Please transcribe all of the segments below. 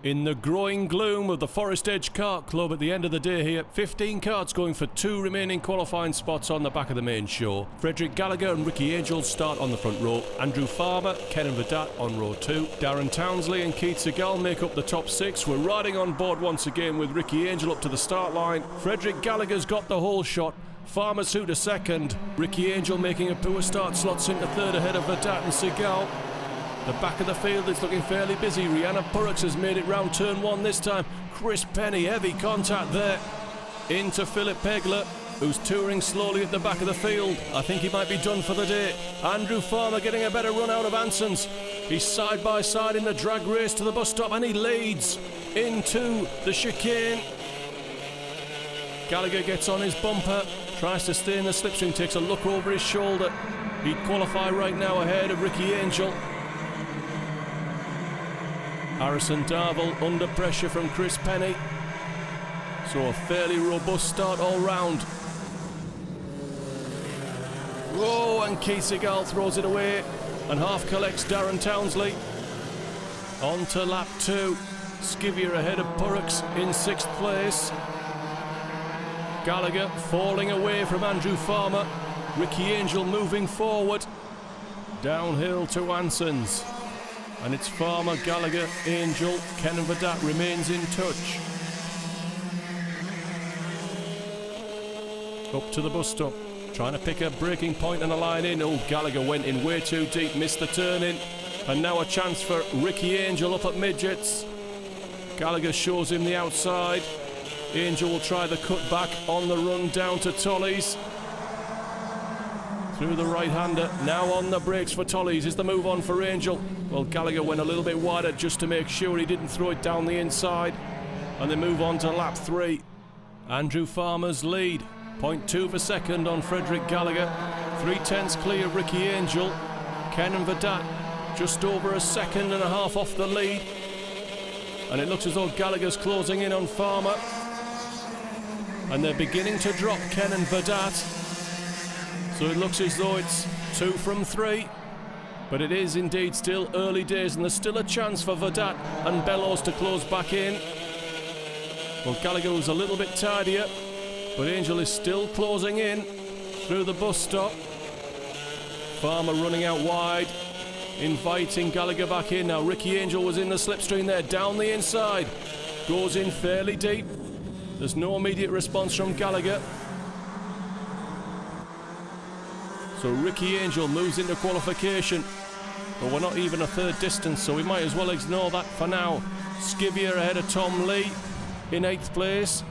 In the growing gloom of the Forest Edge Kart Club at the end of the day here, 15 karts going for 2 remaining qualifying spots on the back of the main show. Frederick Gallagher and Ricky Angel start on the front row. Andrew Farmer, Ken and Vedat on row 2. Darren Townsley and Keith Segal make up the top 6. We're riding on board once again with Ricky Angel up to the start line. Frederick Gallagher's got the whole shot. Farmer's through to second. Ricky Angel making a poor start, slots into third ahead of Vedat and Segal. The back of the field is looking fairly busy. Rihanna Purrocks has made it round turn 1 this time. Chris Penny, heavy contact there. Into Philip Pegler, who's touring slowly at the back of the field. I think he might be done for the day. Andrew Farmer getting a better run out of Ansons. He's side by side in the drag race to the bus stop and he leads into the chicane. Gallagher gets on his bumper, tries to stay in the slipstream, takes a look over his shoulder. He'd qualify right now ahead of Ricky Angel. Harrison Darville under pressure from Chris Penny. So a fairly robust start all round. Oh, and Keith Segal throws it away and half collects Darren Townsley. On to lap 2. Skivier ahead of Purrocks in 6th place. Gallagher falling away from Andrew Farmer. Ricky Angel moving forward. Downhill to Ansons. And it's Farmer, Gallagher, Angel, Ken and Vedat remains in touch. Up to the bus stop, trying to pick a braking point and a line in. Oh, Gallagher went in way too deep, missed the turn in. And now a chance for Ricky Angel up at midgets. Gallagher shows him the outside. Angel will try the cut back on the run down to Tollies. Through the right-hander, now on the brakes for Tollies. Is the move on for Angel? Well, Gallagher went a little bit wider just to make sure he didn't throw it down the inside. And they move on to lap 3. Andrew Farmer's lead, 0.2 of a second on Frederick Gallagher. 3/10 clear of Ricky Angel. Ken and Vedat just over a second and a half off the lead. And it looks as though Gallagher's closing in on Farmer. And they're beginning to drop Ken and Vedat. So it looks as though it's 2 from 3. But it is indeed still early days and there's still a chance for Vedat and Bellows to close back in. Well, Gallagher was a little bit tidier, but Angel is still closing in through the bus stop. Farmer running out wide, inviting Gallagher back in. Now Ricky Angel was in the slipstream there, down the inside. Goes in fairly deep. There's no immediate response from Gallagher. So Ricky Angel moves into qualification, but we're not even a third distance, so we might as well ignore that for now. Skivier ahead of Tom Lee in 8th place.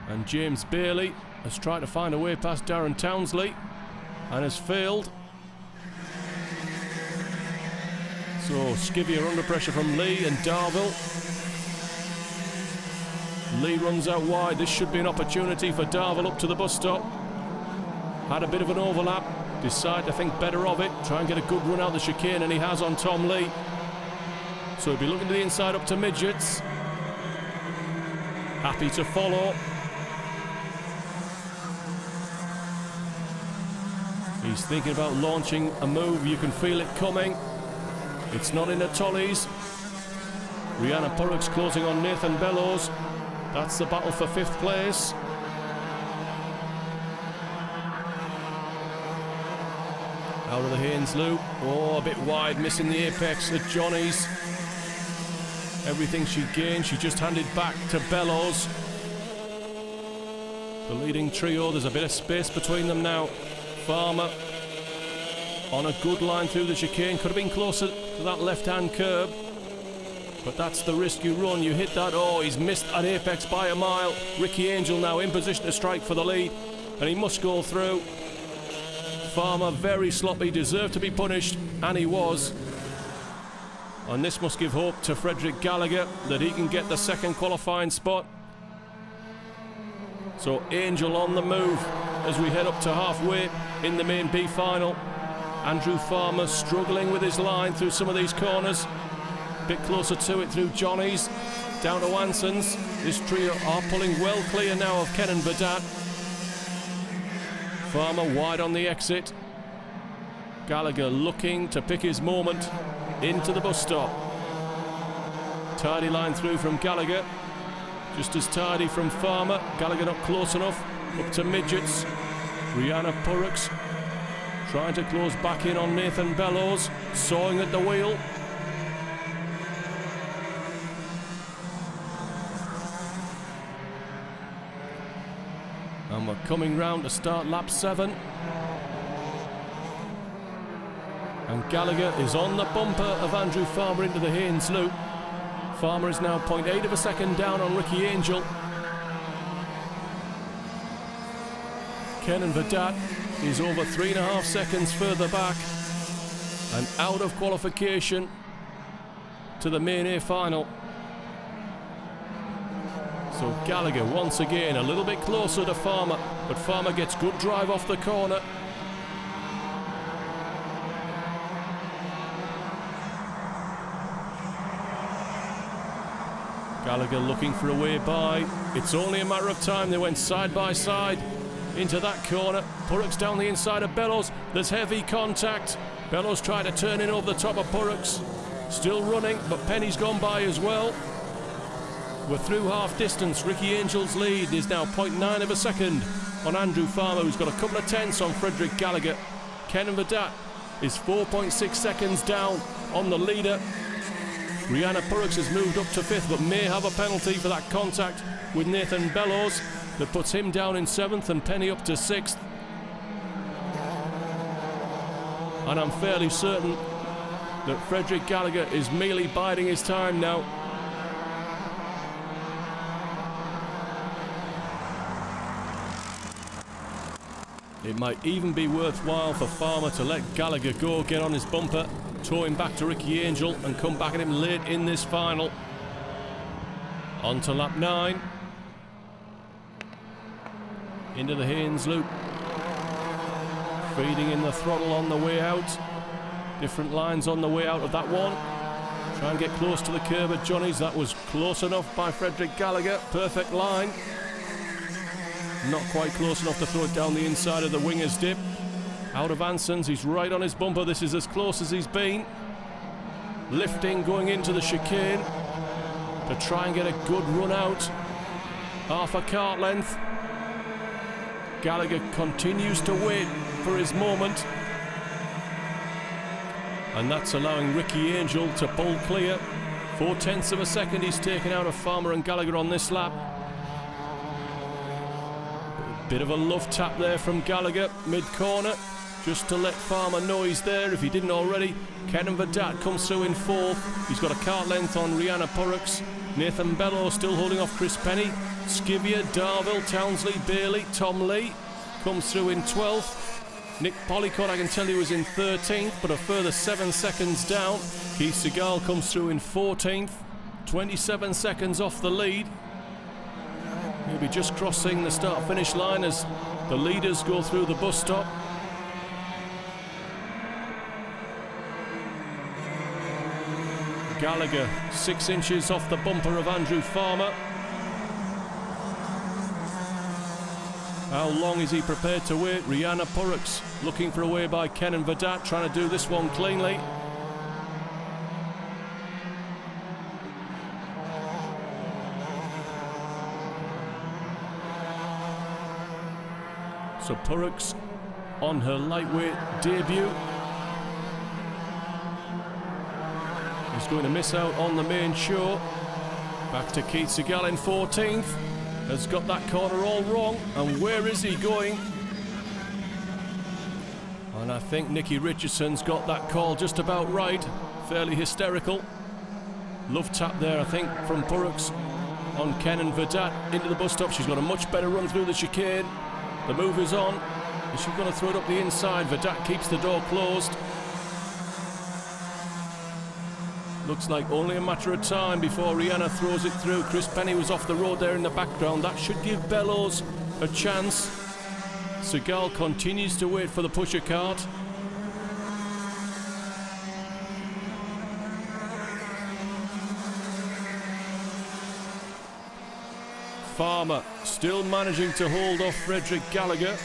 And James Bailey has tried to find a way past Darren Townsley and has failed. So Skivier under pressure from Lee and Darville. Lee runs out wide. This should be an opportunity for Darville up to the bus stop. Had a bit of an overlap. Decide to think better of it. Try and get a good run out the chicane, and he has on Tom Lee. So he'll be looking to the inside up to midgets. Happy to follow. He's thinking about launching a move. You can feel it coming. It's not in the Tollies. Rihanna Purrocks closing on Nathan Bellows. That's the battle for 5th place. Out of the Haynes loop. Oh, a bit wide, missing the apex at Johnny's. Everything she gained, she just handed back to Bellows. The leading trio, there's a bit of space between them now. Farmer on a good line through the chicane. Could have been closer to that left-hand curb. But that's the risk you run. You hit that. Oh, he's missed an apex by a mile. Ricky Angel now in position to strike for the lead. And he must go through. Farmer very sloppy, deserved to be punished. And he was. And this must give hope to Frederick Gallagher that he can get the 2nd qualifying spot. So Angel on the move as we head up to halfway in the main B final. Andrew Farmer struggling with his line through some of these corners. Bit closer to it through Johnny's, down to Ansons. This trio are pulling well clear now of Ken and Vedat. Farmer wide on the exit. Gallagher looking to pick his moment into the bus stop. Tidy line through from Gallagher. Just as tidy from Farmer. Gallagher not close enough. Up to midgets. Rihanna Purrocks trying to close back in on Nathan Bellows. Sawing at the wheel. And we're coming round to start lap 7. And Gallagher is on the bumper of Andrew Farmer into the Haynes loop. Farmer is now 0.8 of a second down on Ricky Angel. Kenan Vedat is over 3.5 seconds further back and out of qualification to the main A final. So Gallagher once again a little bit closer to Farmer, but Farmer gets good drive off the corner. Gallagher looking for a way by. It's only a matter of time. They went side by side into that corner. Purrocks down the inside of Bellows. There's heavy contact. Bellows tried to turn in over the top of Purrocks. Still running, but Penny's gone by as well. We're through half distance. Ricky Angel's lead is now 0.9 of a second on Andrew Farmer, who's got a couple of tenths on Frederick Gallagher. Kenan Vedat is 4.6 seconds down on the leader. Rihanna Purrocks has moved up to 5th, but may have a penalty for that contact with Nathan Bellows. That puts him down in 7th and Penny up to 6th. And I'm fairly certain that Frederick Gallagher is merely biding his time now. It might even be worthwhile for Farmer to let Gallagher go, get on his bumper, tow him back to Ricky Angel and come back at him late in this final. On to lap 9. Into the Haynes loop. Feeding in the throttle on the way out. Different lines on the way out of that one. Try and get close to the curb at Johnny's. That was close enough by Frederick Gallagher. Perfect line. Not quite close enough to throw it down the inside of the winger's dip. Out of Anson's, he's right on his bumper. This is as close as he's been. Lifting, going into the chicane to try and get a good run out. Half a kart length. Gallagher continues to wait for his moment. And that's allowing Ricky Angel to pull clear. 0.4 of a second he's taken out of Farmer and Gallagher on this lap. Bit of a love tap there from Gallagher, mid-corner, just to let Farmer know he's there if he didn't already. Kenan Vedat comes through in 4th. He's got a kart length on Rihanna Purrocks. Nathan Bellows still holding off Chris Penny. Skivia, Darville, Townsley, Bailey, Tom Lee comes through in 12th. Nick Polycott, I can tell you, was in 13th, but a further 7 seconds down. Keith Segal comes through in 14th. 27 seconds off the lead. He'll be just crossing the start-finish line as the leaders go through the bus stop. Gallagher 6 inches off the bumper of Andrew Farmer. How long is he prepared to wait? Rihanna Purrocks looking for a way by Kenan Vedat, trying to do this one cleanly. So Purrocks on her lightweight debut is going to miss out on the main show. Back to Keith Segal in 14th. Has got that corner all wrong. And where is he going? And I think Nicky Richardson's got that call just about right. Fairly hysterical. Love tap there, I think, from Purrocks on Kenan Vedat into the bus stop. She's got a much better run through the chicane. The move is on. Is she going to throw it up the inside? Vedat keeps the door closed. Looks like only a matter of time before Rihanna throws it through. Chris Penny was off the road there in the background. That should give Bellows a chance. Segal continues to wait for the pusher cart. Farmer still managing to hold off Frederick Gallagher.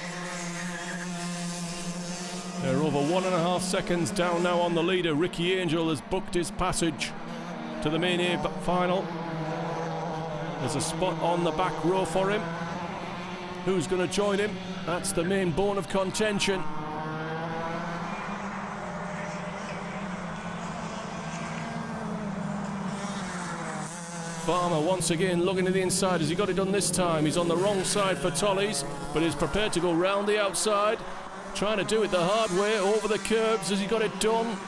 They're over Over 1.5 seconds down now on the leader. Ricky Angel has booked his passage to the main A final. There's a spot on the back row for him. Who's going to join him? That's the main bone of contention. Farmer once again looking to the inside. Has he got it done this time? He's on the wrong side for Tollies, but is prepared to go round the outside. Trying to do it the hard way, over the curbs. Has he got it done?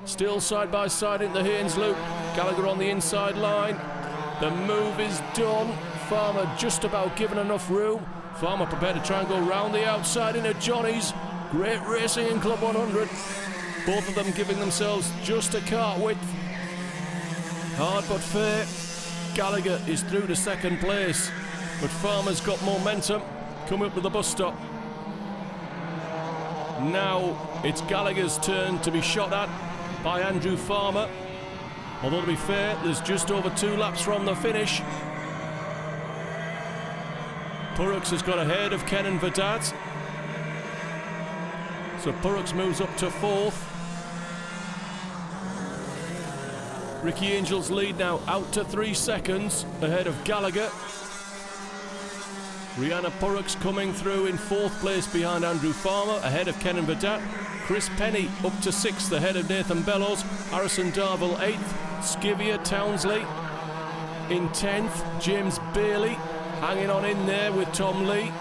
Still side by side into Haynes loop. Gallagher on the inside line. The move is done. Farmer just about given enough room. Farmer prepared to try and go round the outside into Johnny's. Great racing in Club 100. Both of them giving themselves just a cart width. Hard but fair. Gallagher is through to second place, but Farmer's got momentum. Coming up to the bus stop. Now it's Gallagher's turn to be shot at by Andrew Farmer. Although to be fair, there's just over 2 laps from the finish. Purrocks has got ahead of Ken and Vedat. So Purrocks moves up to 4th. Ricky Angel's lead now out to 3 seconds ahead of Gallagher. Rihanna Purrocks coming through in 4th place behind Andrew Farmer, ahead of Ken and Vedat. Chris Penny up to 6th ahead of Nathan Bellows. Harrison Darville 8th. Skivia Townsley in 10th. James Bailey hanging on in there with Tom Lee.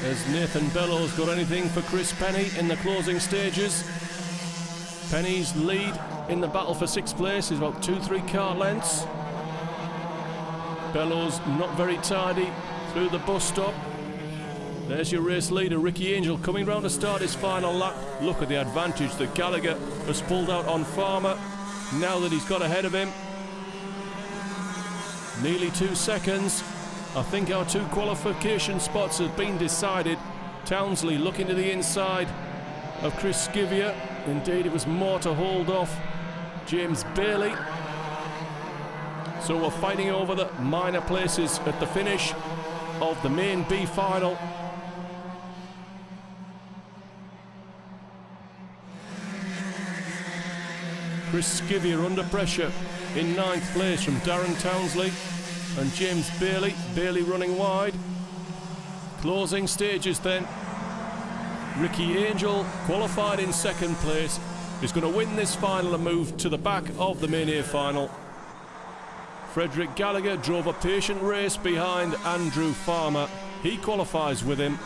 Has Nathan Bellows got anything for Chris Penny in the closing stages? Penny's lead in the battle for 6th place is about 2-3 kart lengths. Bellows not very tidy through the bus stop. There's your race leader, Ricky Angel, coming round to start his final lap. Look at the advantage that Gallagher has pulled out on Farmer now that he's got ahead of him. Nearly 2 seconds. I think our 2 qualification spots have been decided. Townsley looking to the inside of Chris Skivia. Indeed, it was more to hold off James Bailey. So we're fighting over the minor places at the finish of the main B final. Chris Skivia under pressure in 9th place from Darren Townsley and James Bailey. Bailey running wide. Closing stages then. Ricky Angel, qualified in 2nd place, is going to win this final and move to the back of the main A final. Frederick Gallagher drove a patient race behind Andrew Farmer. He qualifies with him.